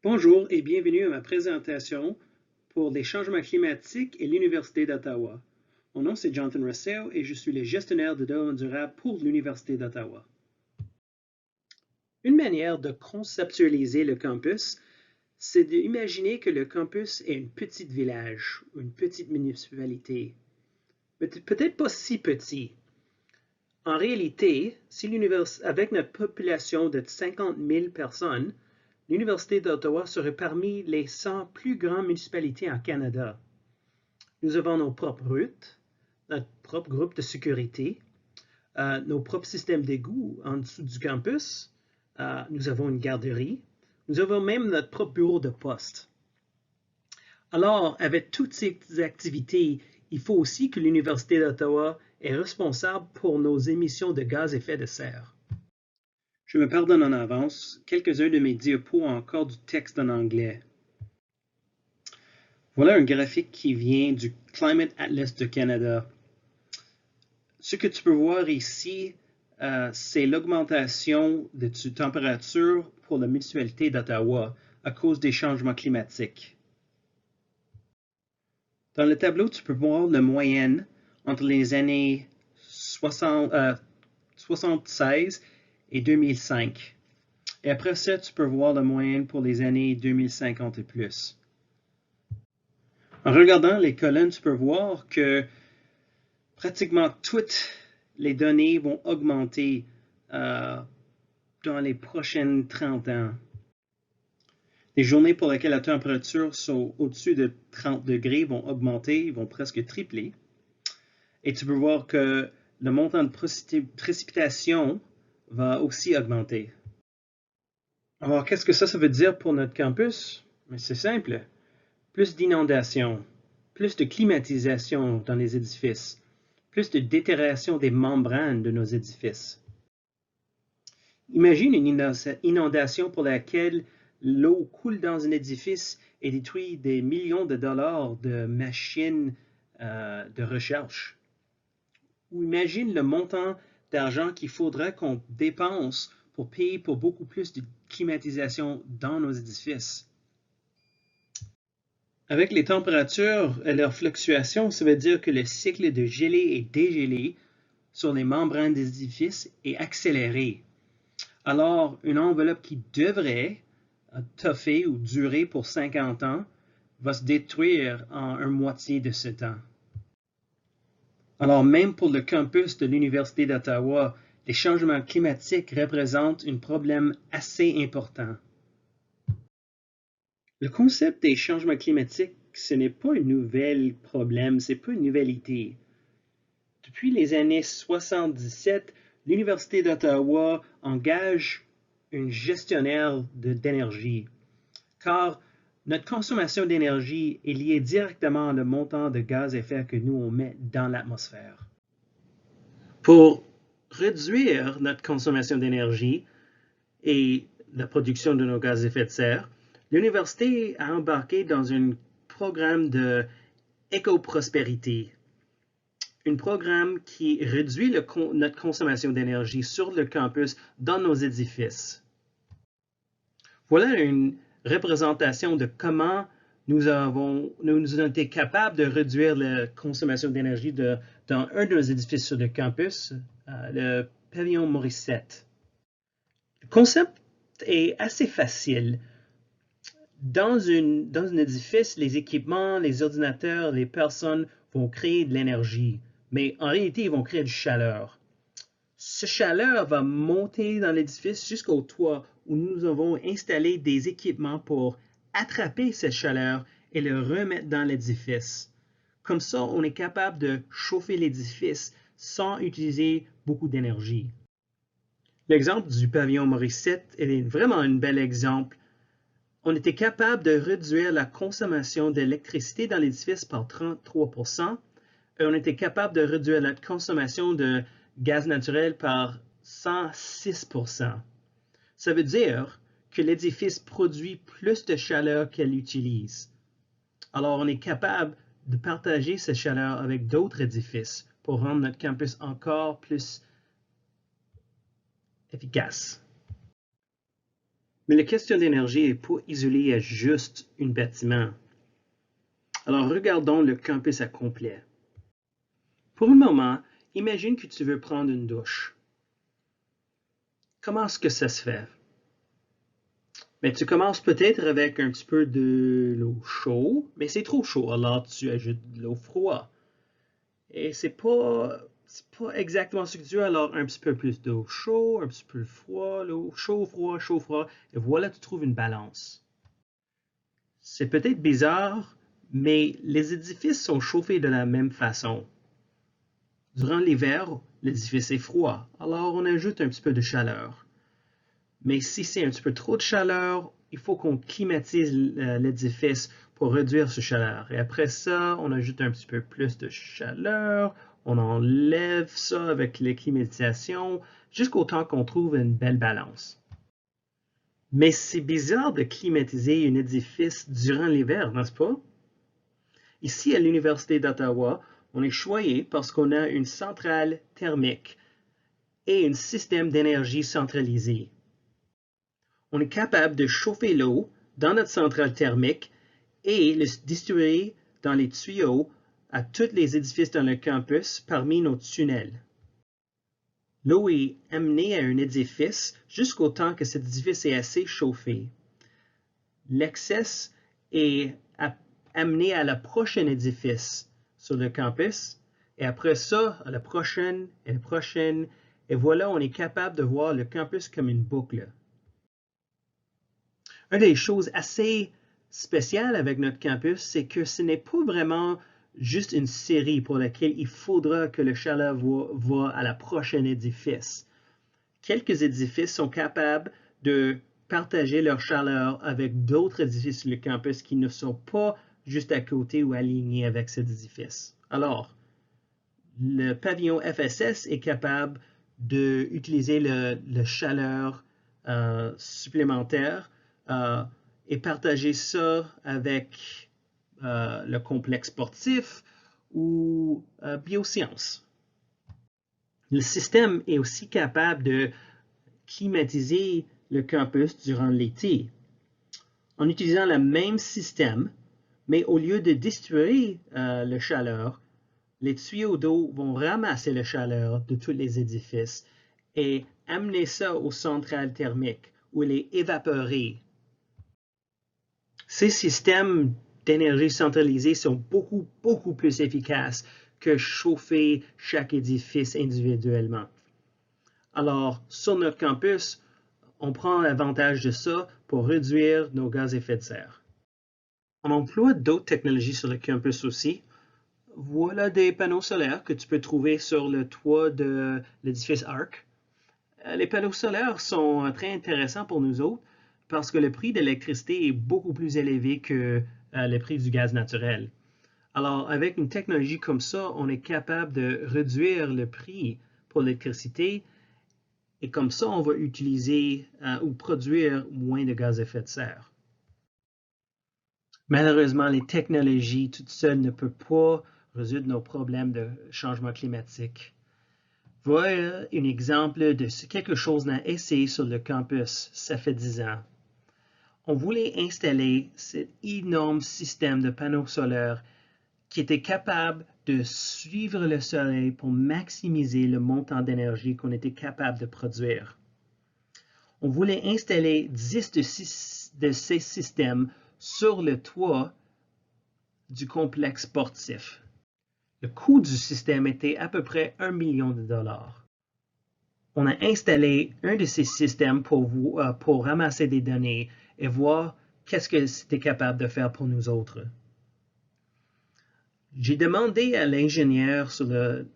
Bonjour et bienvenue à ma présentation pour les changements climatiques et l'Université d'Ottawa. Mon nom c'est Jonathan Rosseo et je suis le gestionnaire de développement durable pour l'Université d'Ottawa. Une manière de conceptualiser le campus, c'est d'imaginer que le campus est un petit village, une petite municipalité. Peut-être pas si petit. En réalité, avec notre population de 50 000 personnes, l'Université d'Ottawa serait parmi les 100 plus grandes municipalités en Canada. Nous avons nos propres routes, notre propre groupe de sécurité, nos propres systèmes d'égout en dessous du campus, nous avons une garderie, nous avons même notre propre bureau de poste. Alors, avec toutes ces activités, il faut aussi que l'Université d'Ottawa est responsable pour nos émissions de gaz à effet de serre. Je me pardonne en avance, quelques-uns de mes diapos ont encore du texte en anglais. Voilà un graphique qui vient du Climate Atlas de Canada. Ce que tu peux voir ici, c'est l'augmentation de température pour la municipalité d'Ottawa à cause des changements climatiques. Dans le tableau, tu peux voir la moyenne entre les années 76 et 2005. Et après ça, tu peux voir la moyenne pour les années 2050 et plus. En regardant les colonnes, tu peux voir que pratiquement toutes les données vont augmenter dans les prochaines 30 ans. Les journées pour lesquelles la température sont au-dessus de 30 degrés vont augmenter, ils vont presque tripler. Et tu peux voir que le montant de précipitation va aussi augmenter. Alors, qu'est-ce que ça veut dire pour notre campus? C'est simple. Plus d'inondations, plus de climatisation dans les édifices, plus de détérioration des membranes de nos édifices. Imagine une inondation pour laquelle l'eau coule dans un édifice et détruit des millions de dollars de machines de recherche. Ou imagine le montant d'argent qu'il faudra qu'on dépense pour payer pour beaucoup plus de climatisation dans nos édifices. Avec les températures et leurs fluctuations, ça veut dire que le cycle de gelée et dégelée sur les membranes des édifices est accéléré. Alors, une enveloppe qui devrait toffer ou durer pour 50 ans va se détruire en une moitié de ce temps. Alors, même pour le campus de l'Université d'Ottawa, les changements climatiques représentent un problème assez important. Le concept des changements climatiques, ce n'est pas un nouvel problème, ce n'est pas une nouvelle idée. Depuis les années 77, l'Université d'Ottawa engage un gestionnaire d'énergie, car notre consommation d'énergie est liée directement au montant de gaz à effet que nous on met dans l'atmosphère. Pour réduire notre consommation d'énergie et la production de nos gaz à effet de serre, l'université a embarqué dans un programme de éco-prospérité, un programme qui réduit notre consommation d'énergie sur le campus dans nos édifices. Voilà une représentation de comment nous avons été capables de réduire la consommation d'énergie dans un de nos édifices sur le campus, le pavillon Morissette. Le concept est assez facile. Dans un édifice, les équipements, les ordinateurs, les personnes vont créer de l'énergie, mais en réalité, ils vont créer de chaleur. Cette chaleur va monter dans l'édifice jusqu'au toit où nous avons installé des équipements pour attraper cette chaleur et le remettre dans l'édifice. Comme ça, on est capable de chauffer l'édifice sans utiliser beaucoup d'énergie. L'exemple du pavillon Morissette est vraiment un bel exemple. On était capable de réduire la consommation d'électricité dans l'édifice par 33%, et on était capable de réduire notre consommation de gaz naturel par 106%. Ça veut dire que l'édifice produit plus de chaleur qu'elle utilise. Alors, on est capable de partager cette chaleur avec d'autres édifices pour rendre notre campus encore plus efficace. Mais la question d'énergie n'est pas isolée à juste un bâtiment. Alors regardons le campus à complet. Pour le moment, imagine que tu veux prendre une douche. Comment est-ce que ça se fait? Mais tu commences peut-être avec un petit peu de l'eau chaude, mais c'est trop chaud, alors tu ajoutes de l'eau froide. Et c'est pas exactement ce que tu veux, alors un petit peu plus d'eau chaude, un petit peu froid, l'eau chaud, froid, chaud, froid, et voilà, tu trouves une balance. C'est peut-être bizarre, mais les édifices sont chauffés de la même façon. Durant l'hiver, l'édifice est froid, alors on ajoute un petit peu de chaleur. Mais si c'est un petit peu trop de chaleur, il faut qu'on climatise l'édifice pour réduire ce chaleur. Et après ça, on ajoute un petit peu plus de chaleur, on enlève ça avec les climatisations, jusqu'au temps qu'on trouve une belle balance. Mais c'est bizarre de climatiser un édifice durant l'hiver, n'est-ce pas? Ici, à l'Université d'Ottawa, on est choyé parce qu'on a une centrale thermique et un système d'énergie centralisé. On est capable de chauffer l'eau dans notre centrale thermique et le distribuer dans les tuyaux à tous les édifices dans le campus parmi nos tunnels. L'eau est amenée à un édifice jusqu'au temps que cet édifice est assez chauffé. L'excès est amené à la prochaine édifice sur le campus et après ça, à la prochaine et la prochaine. Et voilà, on est capable de voir le campus comme une boucle. Une des choses assez spéciales avec notre campus, c'est que ce n'est pas vraiment juste une série pour laquelle il faudra que le chaleur va à la prochaine édifice. Quelques édifices sont capables de partager leur chaleur avec d'autres édifices sur le campus qui ne sont pas juste à côté ou alignés avec cet édifice. Alors, le pavillon FSS est capable d'utiliser le chaleur supplémentaire et partager ça avec le complexe sportif ou biosciences. Le système est aussi capable de climatiser le campus durant l'été en utilisant le même système, mais au lieu de distribuer la chaleur, les tuyaux d'eau vont ramasser la chaleur de tous les édifices et amener ça aux centrales thermiques où elle est évaporée. Ces systèmes d'énergie centralisée sont beaucoup plus efficaces que chauffer chaque édifice individuellement. Alors, sur notre campus, on prend l'avantage de ça pour réduire nos gaz à effet de serre. On emploie d'autres technologies sur le campus aussi. Voilà des panneaux solaires que tu peux trouver sur le toit de l'édifice ARC. Les panneaux solaires sont très intéressants pour nous autres parce que le prix de l'électricité est beaucoup plus élevé que le prix du gaz naturel. Alors, avec une technologie comme ça, on est capable de réduire le prix pour l'électricité et comme ça, on va utiliser ou produire moins de gaz à effet de serre. Malheureusement, les technologies toutes seules ne peuvent pas résoudre nos problèmes de changement climatique. Voilà un exemple de quelque chose qu'on a essayé sur le campus, ça fait 10 ans. On voulait installer cet énorme système de panneaux solaires qui était capable de suivre le soleil pour maximiser le montant d'énergie qu'on était capable de produire. On voulait installer 10 de ces systèmes sur le toit du complexe sportif. Le coût du système était à peu près 1 million de dollars. On a installé un de ces systèmes pour ramasser des données et voir qu'est-ce que c'était capable de faire pour nous autres. J'ai demandé à l'ingénieur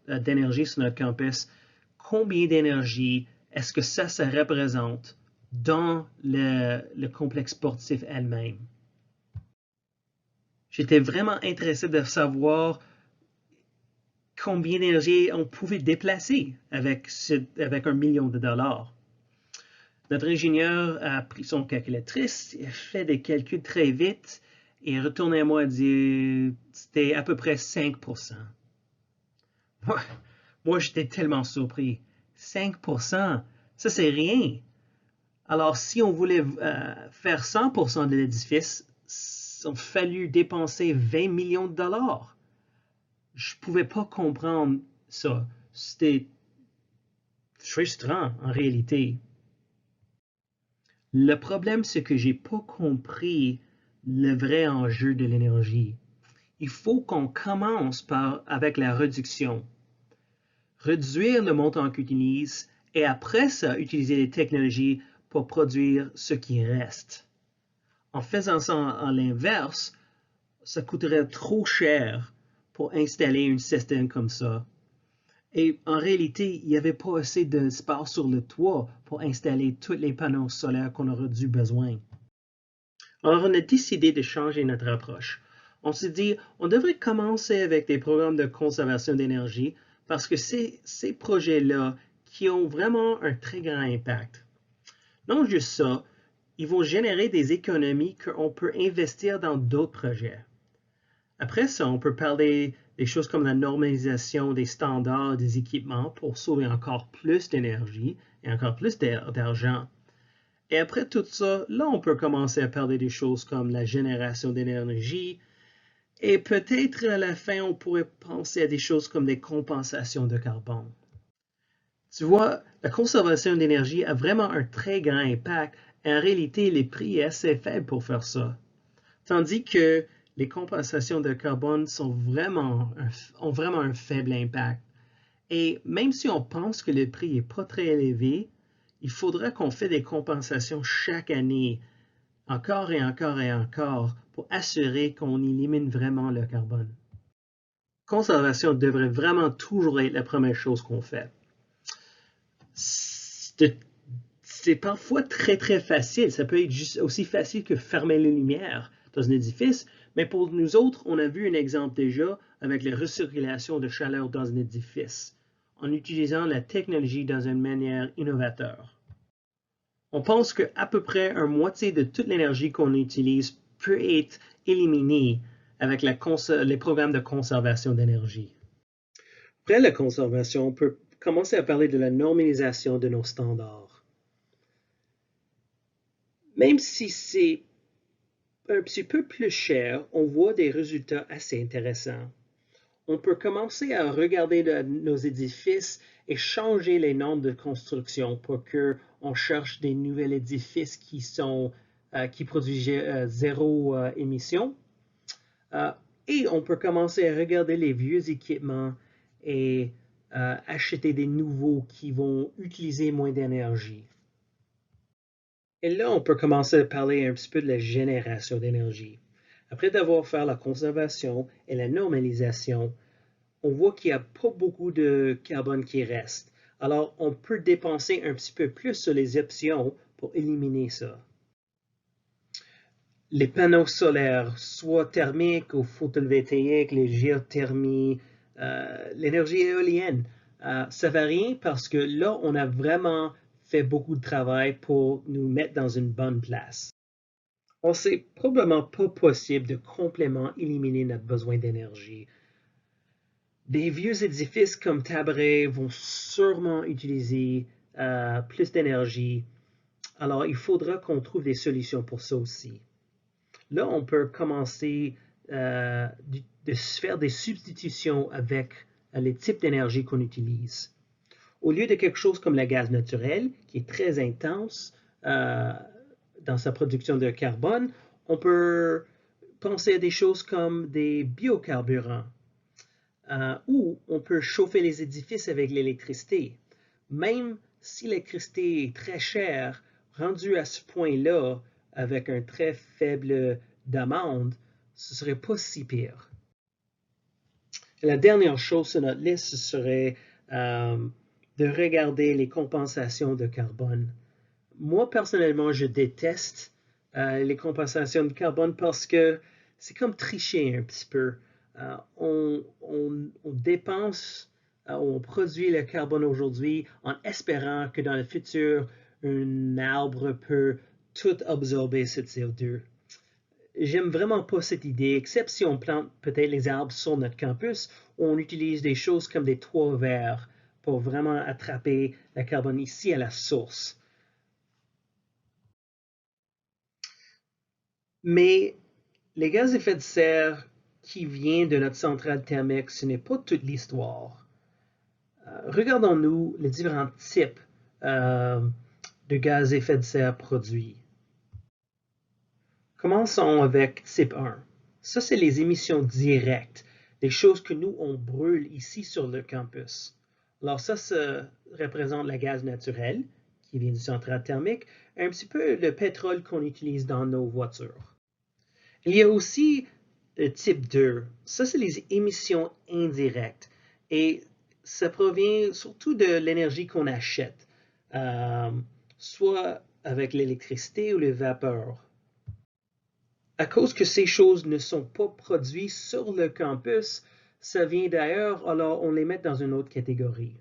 d'énergie sur notre campus combien d'énergie est-ce que ça représente dans le complexe sportif elle-même. J'étais vraiment intéressé de savoir combien d'énergie on pouvait déplacer avec 1 million de dollars. Notre ingénieur a pris son calculatrice, a fait des calculs très vite et est retourné à moi et dit c'était à peu près 5%. Moi j'étais tellement surpris. 5%, ça c'est rien. Alors, si on voulait faire 100% de l'édifice, il a fallu dépenser 20 millions de dollars. Je ne pouvais pas comprendre ça. C'était frustrant en réalité. Le problème, c'est que j'ai pas compris le vrai enjeu de l'énergie. Il faut qu'on commence avec la réduction. Réduire le montant qu'on utilise et après ça, utiliser les technologies pour produire ce qui reste. En faisant ça à l'inverse, ça coûterait trop cher pour installer un système comme ça. Et en réalité, il n'y avait pas assez d'espace sur le toit pour installer tous les panneaux solaires qu'on aurait dû besoin. Alors, on a décidé de changer notre approche. On s'est dit, on devrait commencer avec des programmes de conservation d'énergie parce que c'est ces projets-là qui ont vraiment un très grand impact. Non juste ça, ils vont générer des économies qu'on peut investir dans d'autres projets. Après ça, on peut parler des choses comme la normalisation des standards des équipements pour sauver encore plus d'énergie et encore plus d'argent. Et après tout ça, là, on peut commencer à parler des choses comme la génération d'énergie. Et peut-être à la fin, on pourrait penser à des choses comme des compensations de carbone. Tu vois, la conservation d'énergie a vraiment un très grand impact et en réalité, les prix sont assez faibles pour faire ça. Tandis que les compensations de carbone ont vraiment un faible impact. Et même si on pense que le prix n'est pas très élevé, il faudra qu'on fasse des compensations chaque année, encore et encore et encore, pour assurer qu'on élimine vraiment le carbone. Conservation devrait vraiment toujours être la première chose qu'on fait. C'est parfois très très facile. Ça peut être juste aussi facile que fermer les lumières dans un édifice, mais pour nous autres, on a vu un exemple déjà avec la recirculation de chaleur dans un édifice, en utilisant la technologie dans une manière innovateur. On pense qu'à peu près un moitié de toute l'énergie qu'on utilise peut être éliminée avec les programmes de conservation d'énergie. Après la conservation, on peut commencer à parler de la normalisation de nos standards. Même si c'est un petit peu plus cher, on voit des résultats assez intéressants. On peut commencer à regarder nos édifices et changer les normes de construction pour qu'on cherche des nouveaux édifices qui produisent zéro émission. Et on peut commencer à regarder les vieux équipements et acheter des nouveaux qui vont utiliser moins d'énergie. Et là, on peut commencer à parler un petit peu de la génération d'énergie. Après d'avoir fait la conservation et la normalisation, on voit qu'il n'y a pas beaucoup de carbone qui reste. Alors, on peut dépenser un petit peu plus sur les options pour éliminer ça. Les panneaux solaires, soit thermiques ou photovoltaïques, les géothermies, l'énergie éolienne, ça varie parce que là, on a vraiment fait beaucoup de travail pour nous mettre dans une bonne place. Alors, c'est probablement pas possible de complètement éliminer notre besoin d'énergie. Des vieux édifices comme Tabaret vont sûrement utiliser plus d'énergie. Alors, il faudra qu'on trouve des solutions pour ça aussi. Là, on peut commencer de faire des substitutions avec les types d'énergie qu'on utilise. Au lieu de quelque chose comme le gaz naturel, qui est très intense dans sa production de carbone, on peut penser à des choses comme des biocarburants, où on peut chauffer les édifices avec l'électricité. Même si l'électricité est très chère, rendue à ce point-là, avec un très faible demande, ce serait pas si pire. La dernière chose sur notre liste, ce serait de regarder les compensations de carbone. Moi, personnellement, je déteste les compensations de carbone parce que c'est comme tricher un petit peu. On dépense, on produit le carbone aujourd'hui en espérant que dans le futur, un arbre peut tout absorber ce CO2. J'aime vraiment pas cette idée, except si on plante peut-être les arbres sur notre campus, où on utilise des choses comme des toits verts pour vraiment attraper le carbone ici à la source. Mais les gaz à effet de serre qui viennent de notre centrale thermique, ce n'est pas toute l'histoire. Regardons-nous les différents types de gaz à effet de serre produits. Commençons avec type 1. Ça, c'est les émissions directes, des choses que nous, on brûle ici sur le campus. Alors ça représente le gaz naturel qui vient du centrale thermique, et un petit peu le pétrole qu'on utilise dans nos voitures. Il y a aussi le type 2. Ça, c'est les émissions indirectes. Et ça provient surtout de l'énergie qu'on achète, soit avec l'électricité ou les vapeurs. À cause que ces choses ne sont pas produites sur le campus, ça vient d'ailleurs, alors on les met dans une autre catégorie.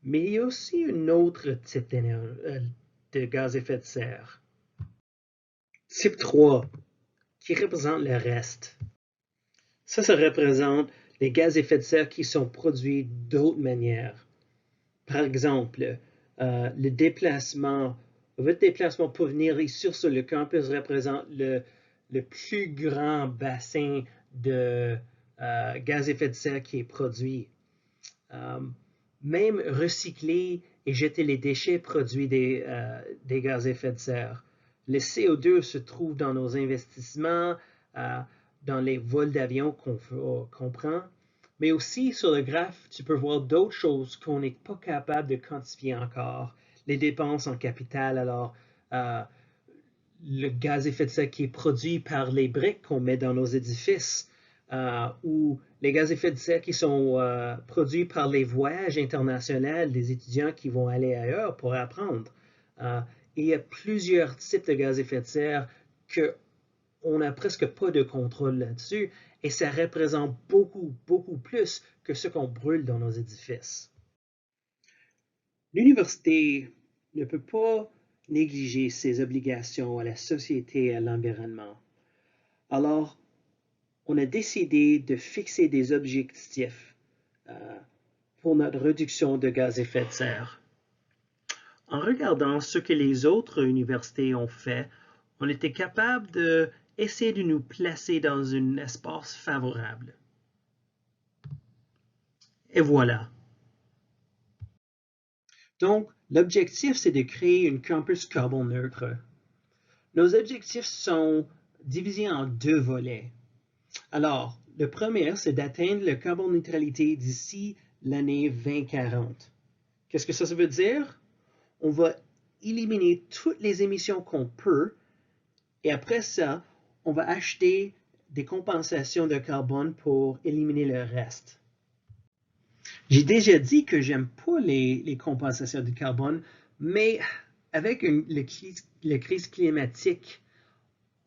Mais il y a aussi un autre type de gaz à effet de serre. Type 3, qui représente le reste. Ça représente les gaz à effet de serre qui sont produits d'autres manières. Par exemple, votre déplacement pour venir ici sur le campus représente le plus grand bassin de gaz à effet de serre qui est produit. Même recycler et jeter les déchets produit des gaz à effet de serre. Le CO2 se trouve dans nos investissements, dans les vols d'avion qu'on prend, mais aussi sur le graphe, tu peux voir d'autres choses qu'on n'est pas capable de quantifier encore. Les dépenses en capital, alors le gaz à effet de serre qui est produit par les briques qu'on met dans nos édifices, ou les gaz à effet de serre qui sont produits par les voyages internationaux des étudiants qui vont aller ailleurs pour apprendre. Il y a plusieurs types de gaz à effet de serre qu'on n'a presque pas de contrôle là-dessus, et ça représente beaucoup, beaucoup plus que ce qu'on brûle dans nos édifices. L'université ne peut pas négliger ses obligations à la société et à l'environnement. Alors, on a décidé de fixer des objectifs pour notre réduction de gaz à effet de serre. En regardant ce que les autres universités ont fait, on était capable d'essayer de nous placer dans un espace favorable. Et voilà. Donc, l'objectif, c'est de créer un campus carbone neutre. Nos objectifs sont divisés en deux volets. Alors, le premier, c'est d'atteindre la carbone neutralité d'ici l'année 2040. Qu'est-ce que ça veut dire? On va éliminer toutes les émissions qu'on peut, et après ça, on va acheter des compensations de carbone pour éliminer le reste. J'ai déjà dit que j'aime pas les compensations de carbone, mais avec la crise climatique,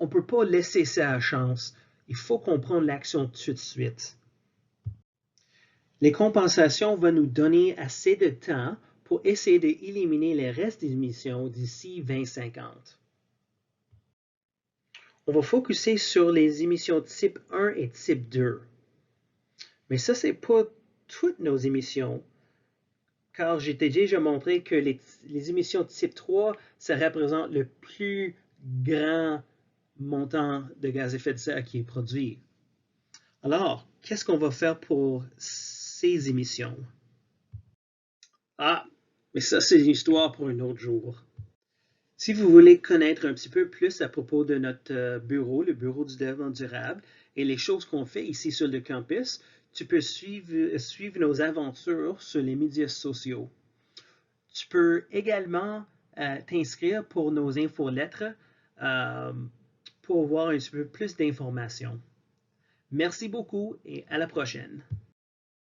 on ne peut pas laisser ça à chance. Il faut qu'on prenne l'action tout de suite. Les compensations vont nous donner assez de temps pour essayer d'éliminer les restes des émissions d'ici 2050. On va focuser sur les émissions type 1 et type 2. Mais ça, ce n'est pas toutes nos émissions, car j'ai déjà montré que les émissions type 3, ça représente le plus grand montant de gaz à effet de serre qui est produit. Alors, qu'est-ce qu'on va faire pour ces émissions? Ah, mais ça, c'est une histoire pour un autre jour. Si vous voulez connaître un petit peu plus à propos de notre bureau, le bureau du développement durable, et les choses qu'on fait ici sur le campus, tu peux suivre nos aventures sur les médias sociaux. Tu peux également t'inscrire pour nos infolettres pour avoir un petit peu plus d'informations. Merci beaucoup et à la prochaine.